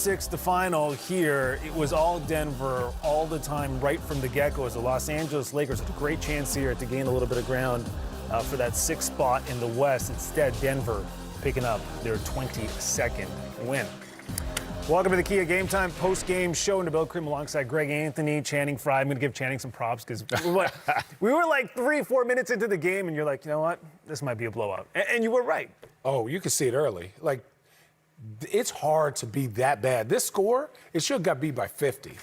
6, the final here. It was all Denver all the time, right from the get-go, as the Los Angeles Lakers had a great chance here to gain a little bit of ground for that 6th spot in the West. Instead, Denver picking up their 22nd win. Welcome to the Kia Game Time post-game show in the Bill Cream alongside Greg Anthony, Channing Frye. I'm going to give Channing some props because we were like 3-4 minutes into the game, and you're like, you know what? This might be a blowout. And you were right. Oh, you could see it early. Like, it's hard to be that bad. This score, it should have got beat by 50.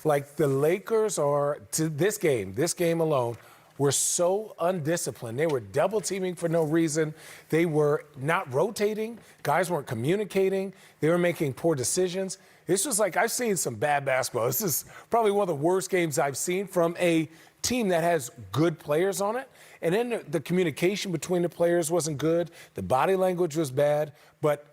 Like, the Lakers are, to this game alone, were so undisciplined. They were double teaming for no reason. They were not rotating. Guys weren't communicating. They were making poor decisions. This was like, I've seen some bad basketball. This is probably one of the worst games I've seen from a team that has good players on it. And then the communication between the players wasn't good. The body language was bad. But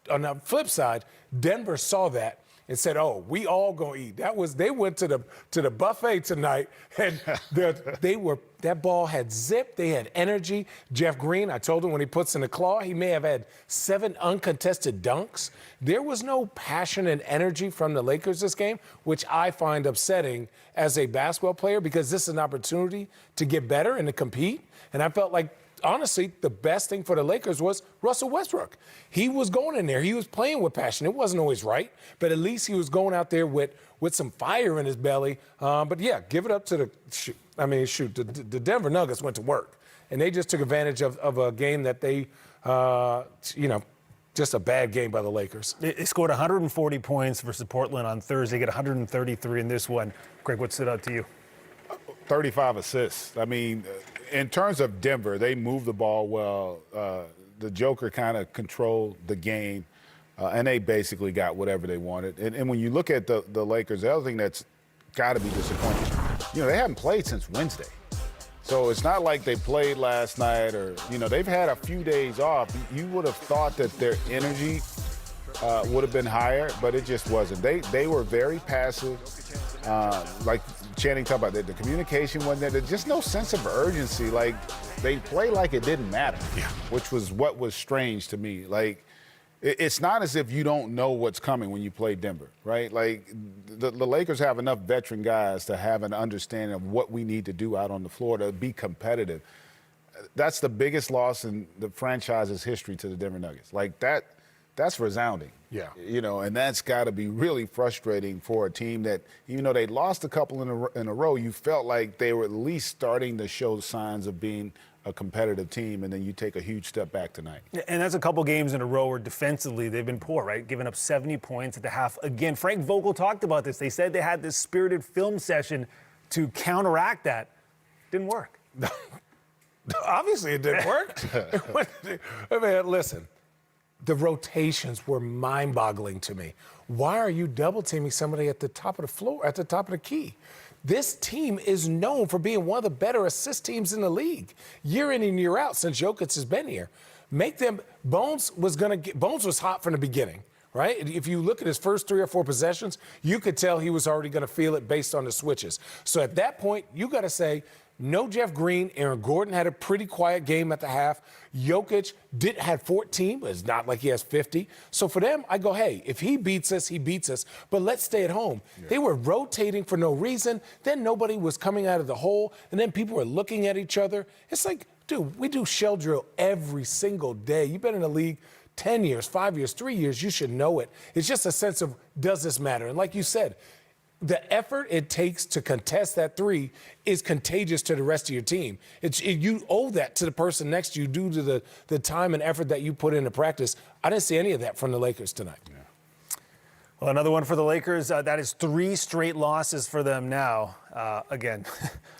on the flip side, Denver saw that and said, "Oh, we all gonna eat." They went to the buffet tonight, and that ball had zip. They had energy. Jeff Green, I told him when he puts in the claw, he may have had 7 uncontested dunks. There was no passion and energy from the Lakers this game, which I find upsetting as a basketball player because this is an opportunity to get better and to compete. And I felt like, honestly, the best thing for the Lakers was Russell Westbrook. He was going in there. He was playing with passion. It wasn't always right, but at least he was going out there with some fire in his belly. But, yeah, give it up to the Denver Nuggets went to work, and they just took advantage of a game that they, just a bad game by the Lakers. They scored 140 points versus Portland on Thursday. They get 133 in this one. Greg, what stood out to you? 35 assists. I mean, in terms of Denver, they moved the ball well. The Joker kind of controlled the game, and they basically got whatever they wanted. And when you look at the Lakers, the other thing that's got to be disappointing, they haven't played since Wednesday. So it's not like they played last night or, they've had a few days off. You would have thought that their energy would have been higher, but it just wasn't. They were very passive. Like Channing talked about, the communication wasn't there. There's just no sense of urgency. Like, they play like it didn't matter, which was what was strange to me. Like, it's not as if you don't know what's coming when you play Denver, right? Like, the Lakers have enough veteran guys to have an understanding of what we need to do out on the floor to be competitive. That's the biggest loss in the franchise's history to the Denver Nuggets. Like, that's resounding. Yeah. And that's got to be really frustrating for a team that, even though they lost a couple in a row, you felt like they were at least starting to show signs of being a competitive team, and then you take a huge step back tonight. And that's a couple games in a row where defensively they've been poor, right? Giving up 70 points at the half. Again, Frank Vogel talked about this. They said they had this spirited film session to counteract that. Didn't work. Obviously it didn't work. I mean, listen. The rotations were mind-boggling to me. Why are you double-teaming somebody at the top of the floor, at the top of the key? This team is known for being one of the better assist teams in the league, year in and year out since Jokic has been here. Bones was hot from the beginning, right? If you look at his first 3 or 4 possessions, you could tell he was already going to feel it based on the switches. So at that point, you got to say, no Jeff Green. Aaron Gordon had a pretty quiet game at the half. Jokic had 14, but it's not like he has 50. So for them, I go, hey, if he beats us, he beats us. But let's stay at home. Yeah. They were rotating for no reason. Then nobody was coming out of the hole. And then people were looking at each other. It's like, dude, we do shell drill every single day. You've been in the league 10 years, 5 years, 3 years. You should know it. It's just a sense of, does this matter? And like you said, the effort it takes to contest that 3 is contagious to the rest of your team. You owe that to the person next to you due to the time and effort that you put into practice. I didn't see any of that from the Lakers tonight. Yeah. Well, another one for the Lakers. That is 3 straight losses for them now. Again,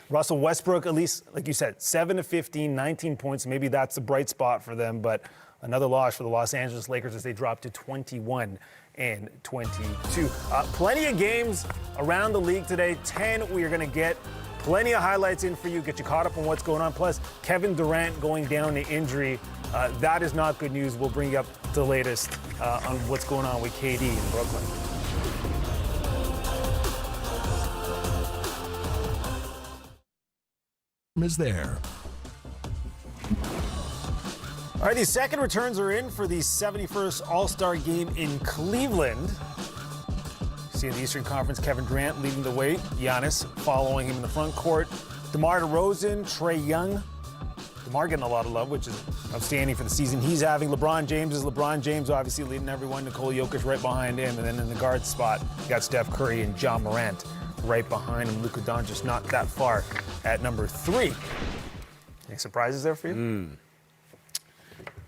Russell Westbrook, at least, like you said, 7 of 15, 19 points. Maybe that's a bright spot for them, but another loss for the Los Angeles Lakers as they drop to 21 and 22. Plenty of games around the league today. 10 we are going to get plenty of highlights in for you, get you caught up on what's going on. Plus, Kevin Durant going down to injury. That is not good news. We'll bring you up to the latest on what's going on with KD in Brooklyn. Is there. All right, the second returns are in for the 71st All-Star game in Cleveland. See in the Eastern Conference, Kevin Durant leading the way. Giannis following him in the front court. DeMar DeRozan, Trae Young. DeMar getting a lot of love, which is outstanding for the season he's having. LeBron James obviously leading everyone. Nikola Jokic right behind him. And then in the guard spot, you got Steph Curry and Ja Morant right behind him. Luka Doncic not that far at number 3. Any surprises there for you?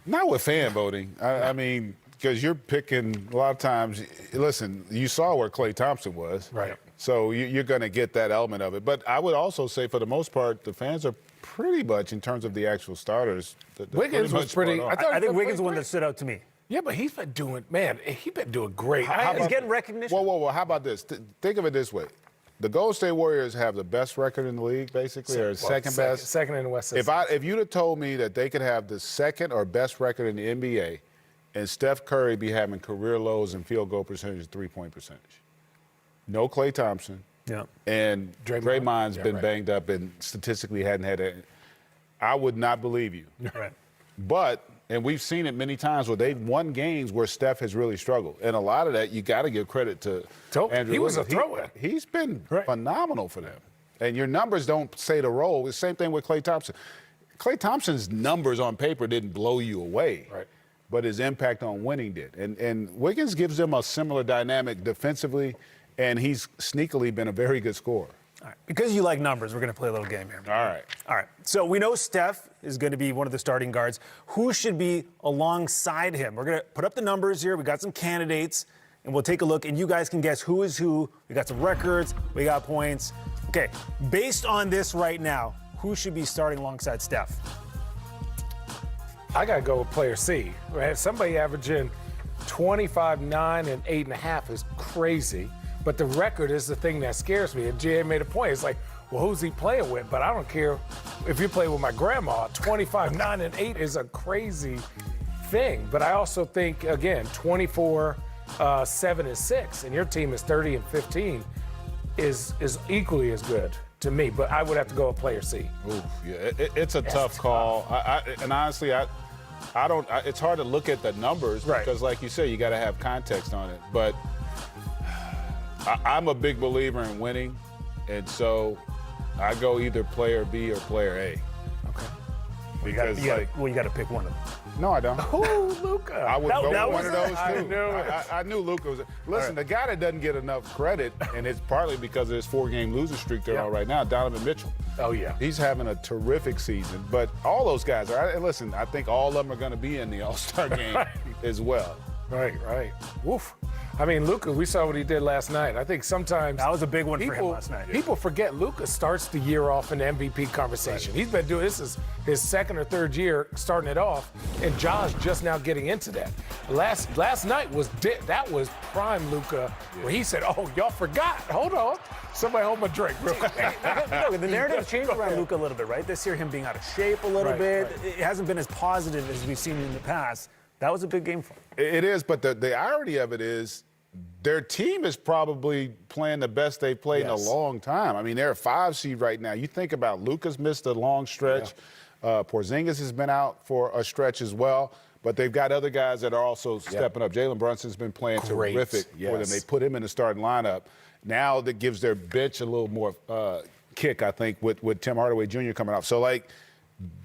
Not with fan voting. I mean, because you're picking a lot of times. Listen, you saw where Klay Thompson was. Right. So you're going to get that element of it. But I would also say, for the most part, the fans are pretty much, in terms of the actual starters. Wiggins was pretty. I think Wiggins is the one that stood out to me. Yeah, but he's been doing great. He's getting recognition. Whoa. How about this? Think of it this way. The Golden State Warriors have the best record in the league, basically, or second best. Second in the West. If you'd have told me that they could have the second or best record in the NBA and Steph Curry be having career lows in field goal percentage and three-point percentage. No Klay Thompson. Yeah. And Draymond's been banged up and statistically hadn't had it. I would not believe you. Right. But, and we've seen it many times where they've won games where Steph has really struggled. And a lot of that, you got to give credit to Andrew. He was a Wiggins. throw-in. He's been phenomenal for them. And your numbers don't say the role. It's the same thing with Klay Thompson. Klay Thompson's numbers on paper didn't blow you away. Right. But his impact on winning did. And Wiggins gives them a similar dynamic defensively, and he's sneakily been a very good scorer. All right. Because you like numbers, we're going to play a little game here. All right. So we know Steph is going to be one of the starting guards. Who should be alongside him? We're going to put up the numbers here. We got some candidates, and we'll take a look, and you guys can guess who is who. We got some records. We got points. Okay. Based on this right now, who should be starting alongside Steph? I got to go with player C. Right? Somebody averaging 25, 9, and 8.5 is crazy. But the record is the thing that scares me. And GA made a point. It's like, well, who's he playing with? But I don't care if you play with my grandma. 25, 9, and 8 is a crazy thing. But I also think, again, 24, 7, and 6, and your team is 30 and 15 is equally as good to me. But I would have to go with player C. Oof, yeah, it's a tough call. And honestly, I don't. It's hard to look at the numbers because, like you say, you got to have context on it. But I'm a big believer in winning, and so I go either player B or player A. Okay. Because you got to pick one of them. No, I don't. Oh, Luka. I would go with one of those too. I I knew Luka was. Listen, the guy that doesn't get enough credit, and it's partly because of his 4-game losing streak they're on right now, Donovan Mitchell. Oh, yeah. He's having a terrific season. But all those guys are. And listen, I think all of them are going to be in the All-Star game as well. Right. Woof. I mean, Luka, we saw what he did last night. I think sometimes that was a big one for him last night. People forget Luka starts the year off in the MVP conversation. He's been doing this is his second or third year starting it off, and Ja's just now getting into that. Last night was prime Luka, where he said, "Oh, y'all forgot. Hold on, somebody hold my drink real quick." No, the narrative changed around Luka a little bit, right? This year, him being out of shape a little bit. Right. It hasn't been as positive as we've seen in the past. That was a big game for him. It is, but the irony of it is their team is probably playing the best they've played in a long time. I mean, they're a 5 seed right now. You think about Luka's missed a long stretch. Porzingis has been out for a stretch as well. But they've got other guys that are also stepping up. Jalen Brunson's been playing terrific for them. They put him in the starting lineup. Now that gives their bench a little more kick, I think, with Tim Hardaway Jr. coming off. So, like,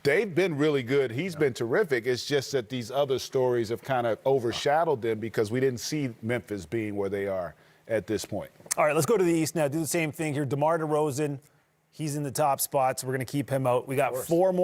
they've been really good. He's been terrific. It's just that these other stories have kind of overshadowed them because we didn't see Memphis being where they are at this point. All right, let's go to the East now. Do the same thing here. DeMar DeRozan, he's in the top spots. We're going to keep him out. We got 4 more.